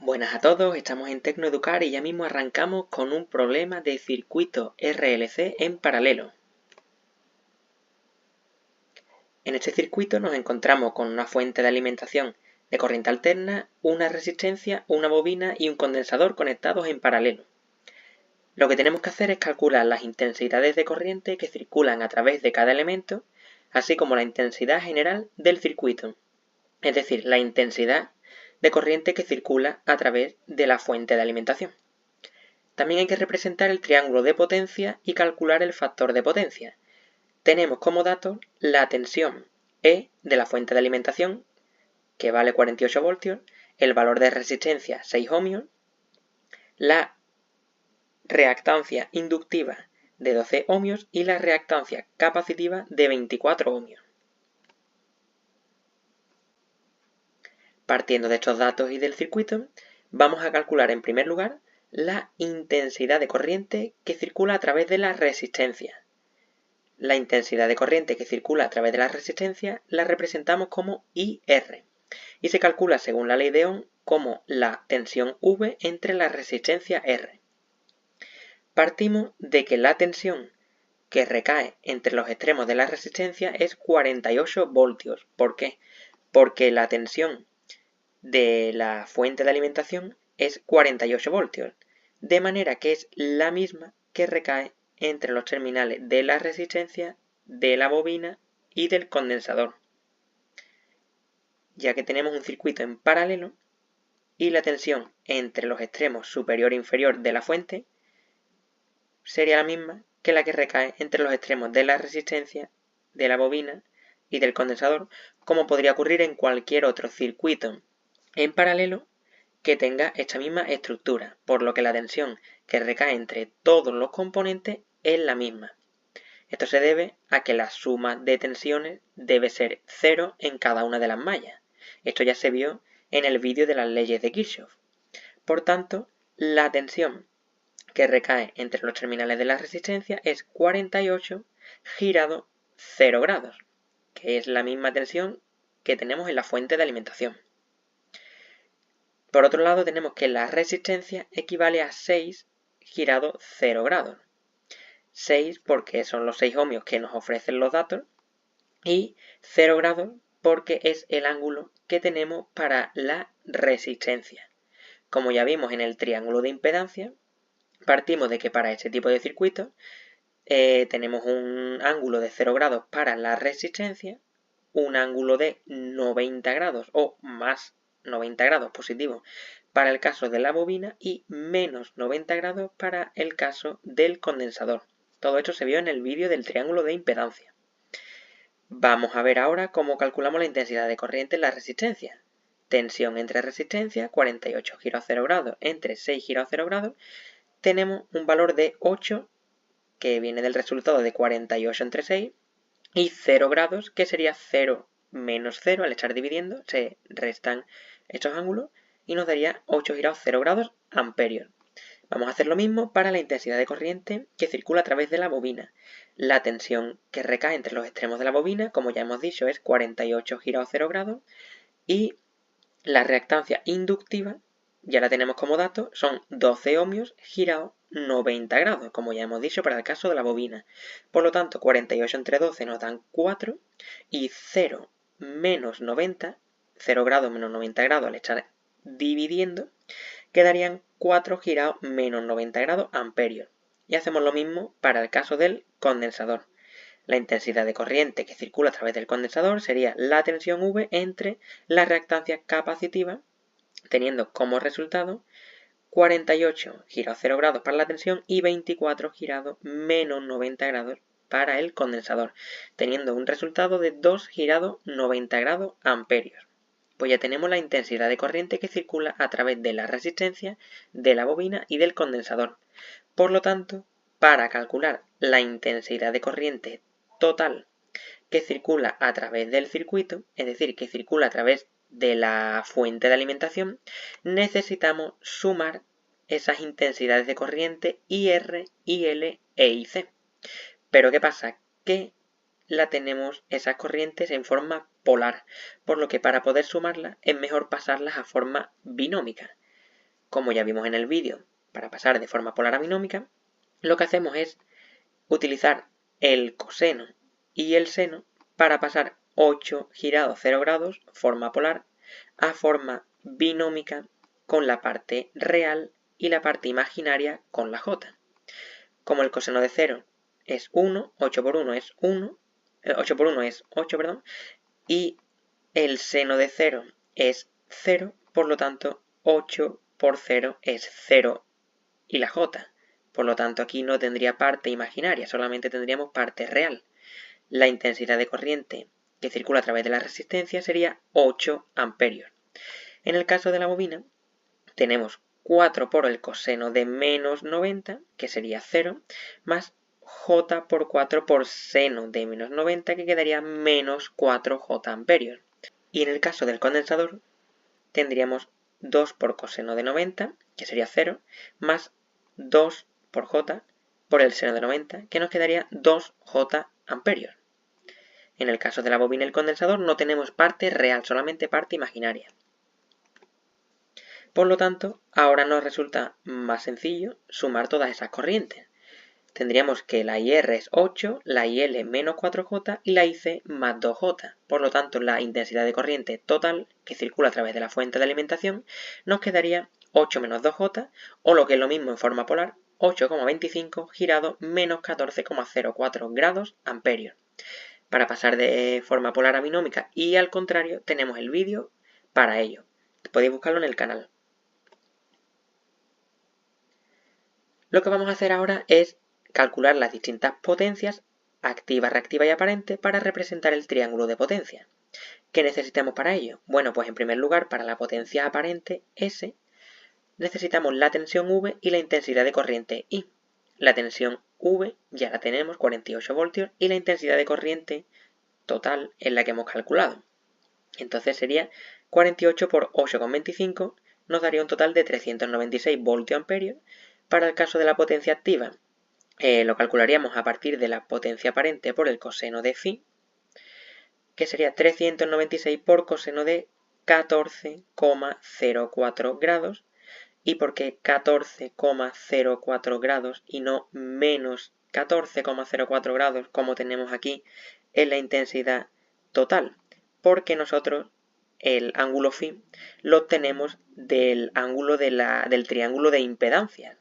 Buenas a todos, estamos en Tecnoeducar y ya mismo arrancamos con un problema de circuito RLC en paralelo. En este circuito nos encontramos con una fuente de alimentación de corriente alterna, una resistencia, una bobina y un condensador conectados en paralelo. Lo que tenemos que hacer es calcular las intensidades de corriente que circulan a través de cada elemento, así como la intensidad general del circuito, es decir, la intensidad de corriente que circula a través de la fuente de alimentación. También hay que representar el triángulo de potencia y calcular el factor de potencia. Tenemos como datos la tensión E de la fuente de alimentación, que vale 48 voltios, el valor de resistencia 6 ohmios, la reactancia inductiva de 12 ohmios y la reactancia capacitiva de 24 ohmios. Partiendo de estos datos y del circuito, vamos a calcular en primer lugar la intensidad de corriente que circula a través de la resistencia. La intensidad de corriente que circula a través de la resistencia la representamos como IR y se calcula según la ley de Ohm como la tensión V entre la resistencia R. Partimos de que la tensión que recae entre los extremos de la resistencia es 48 voltios. ¿Por qué? Porque la tensión de la fuente de alimentación es 48 voltios, de manera que es la misma que recae entre los terminales de la resistencia, de la bobina y del condensador, ya que tenemos un circuito en paralelo y la tensión entre los extremos superior e inferior de la fuente sería la misma que la que recae entre los extremos de la resistencia, de la bobina y del condensador, como podría ocurrir en cualquier otro circuito en paralelo que tenga esta misma estructura, por lo que la tensión que recae entre todos los componentes es la misma. Esto se debe a que la suma de tensiones debe ser 0 en cada una de las mallas. Esto ya se vio en el vídeo de las leyes de Kirchhoff. Por tanto, la tensión que recae entre los terminales de la resistencia es 48 girado 0 grados, que es la misma tensión que tenemos en la fuente de alimentación. Por otro lado, tenemos que la resistencia equivale a 6 girado 0 grados. 6 porque son los 6 ohmios que nos ofrecen los datos y 0 grados porque es el ángulo que tenemos para la resistencia. Como ya vimos en el triángulo de impedancia, partimos de que para este tipo de circuitos tenemos un ángulo de 0 grados para la resistencia, un ángulo de 90 grados o más 90 grados positivo para el caso de la bobina y menos 90 grados para el caso del condensador. Todo esto se vio en el vídeo del triángulo de impedancia. Vamos a ver ahora cómo calculamos la intensidad de corriente en la resistencia. Tensión entre resistencia, 48 giros a 0 grados entre 6 giros a 0 grados. Tenemos un valor de 8 que viene del resultado de 48 entre 6 y 0 grados que sería 0 menos 0 al estar dividiendo, se restan estos ángulos y nos daría 8 girados 0 grados amperios. Vamos a hacer lo mismo para la intensidad de corriente que circula a través de la bobina. La tensión que recae entre los extremos de la bobina, como ya hemos dicho, es 48 girados 0 grados y la reactancia inductiva, ya la tenemos como dato, son 12 ohmios girados 90 grados, como ya hemos dicho para el caso de la bobina. Por lo tanto, 48 entre 12 nos dan 4 y 0 menos 90, 0 grados menos 90 grados al estar dividiendo, quedarían 4 girados menos 90 grados amperios. Y hacemos lo mismo para el caso del condensador. La intensidad de corriente que circula a través del condensador sería la tensión V entre la reactancia capacitiva, teniendo como resultado 48 girados 0 grados para la tensión y 24 girados menos 90 grados para el condensador, teniendo un resultado de 2 girados 90 grados amperios. Pues ya tenemos la intensidad de corriente que circula a través de la resistencia, de la bobina y del condensador. Por lo tanto, para calcular la intensidad de corriente total que circula a través del circuito, es decir, que circula a través de la fuente de alimentación, necesitamos sumar esas intensidades de corriente IR, IL e IC. Pero ¿qué pasa? Que la tenemos esas corrientes en forma polar, por lo que para poder sumarlas es mejor pasarlas a forma binómica. como ya vimos en el vídeo, para pasar de forma polar a binómica, lo que hacemos es utilizar el coseno y el seno para pasar 8 girado 0 grados, forma polar, a forma binómica con la parte real y la parte imaginaria con la j. Como el coseno de 0 es 1, 8 por 1 es 1, 8 por 1 es 8, perdón, y el seno de 0 es 0, por lo tanto 8 por 0 es 0 y la j. Por lo tanto aquí no tendría parte imaginaria, solamente tendríamos parte real. La intensidad de corriente que circula a través de la resistencia sería 8 amperios. En el caso de la bobina tenemos 4 por el coseno de menos 90, que sería 0, más j por 4 por seno de menos 90, que quedaría menos 4j amperios. Y en el caso del condensador tendríamos 2 por coseno de 90, que sería 0, más 2 por j por el seno de 90, que nos quedaría 2j amperios. En el caso de la bobina y el condensador no tenemos parte real, solamente parte imaginaria. Por lo tanto, ahora nos resulta más sencillo sumar todas esas corrientes. Tendríamos que la IR es 8, la IL menos 4J y la IC más 2J. Por lo tanto, la intensidad de corriente total que circula a través de la fuente de alimentación nos quedaría 8 menos 2J, o lo que es lo mismo en forma polar, 8,25 girado menos 14,04 grados amperios. Para pasar de forma polar a binómica y al contrario, tenemos el vídeo para ello. Podéis buscarlo en el canal. Lo que vamos a hacer ahora es calcular las distintas potencias activa, reactiva y aparente para representar el triángulo de potencia. ¿Qué necesitamos para ello? Bueno, pues en primer lugar, para la potencia aparente S, necesitamos la tensión V y la intensidad de corriente I. La tensión V ya la tenemos, 48 voltios, y la intensidad de corriente total es la que hemos calculado. Entonces sería 48 por 8,25, nos daría un total de 396 voltios amperios. Para el caso de la potencia activa, lo calcularíamos a partir de la potencia aparente por el coseno de phi, que sería 396 por coseno de 14,04 grados. ¿Y por qué 14,04 grados y no menos 14,04 grados como tenemos aquí en la intensidad total? Porque nosotros el ángulo phi lo obtenemos del ángulo del triángulo de impedancias,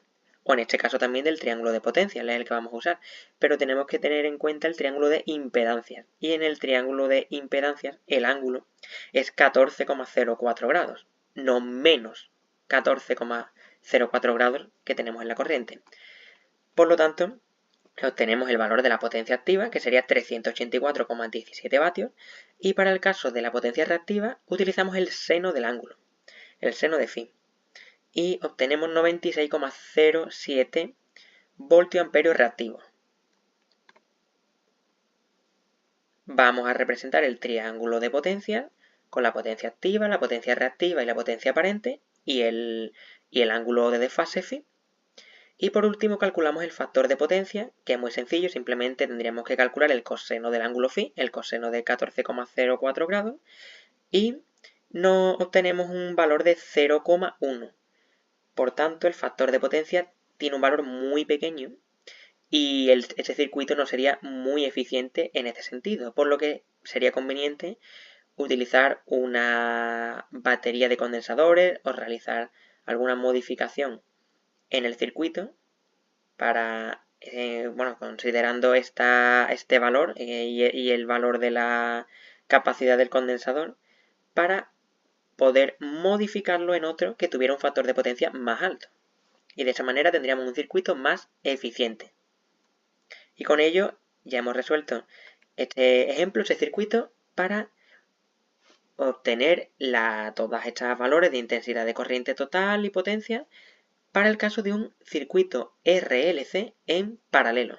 o en este caso también del triángulo de potencias, es el que vamos a usar, pero tenemos que tener en cuenta el triángulo de impedancias, y en el triángulo de impedancias el ángulo es 14,04 grados, no menos 14,04 grados que tenemos en la corriente. Por lo tanto, obtenemos el valor de la potencia activa, que sería 384,17 vatios, y para el caso de la potencia reactiva utilizamos el seno del ángulo, el seno de phi, y obtenemos 96,07 voltio amperio reactivo. Vamos a representar el triángulo de potencia con la potencia activa, la potencia reactiva y la potencia aparente y el ángulo de desfase phi. Y por último calculamos el factor de potencia, que es muy sencillo, simplemente tendríamos que calcular el coseno del ángulo phi, el coseno de 14,04 grados, y nos obtenemos un valor de 0,1. Por tanto, el factor de potencia tiene un valor muy pequeño y este circuito no sería muy eficiente en este sentido, por lo que sería conveniente utilizar una batería de condensadores o realizar alguna modificación en el circuito para, considerando este valor y el valor de la capacidad del condensador, para poder modificarlo en otro que tuviera un factor de potencia más alto. Y de esa manera tendríamos un circuito más eficiente. Y con ello ya hemos resuelto este ejemplo, este circuito, para obtener todas estas valores de intensidad de corriente total y potencia para el caso de un circuito RLC en paralelo.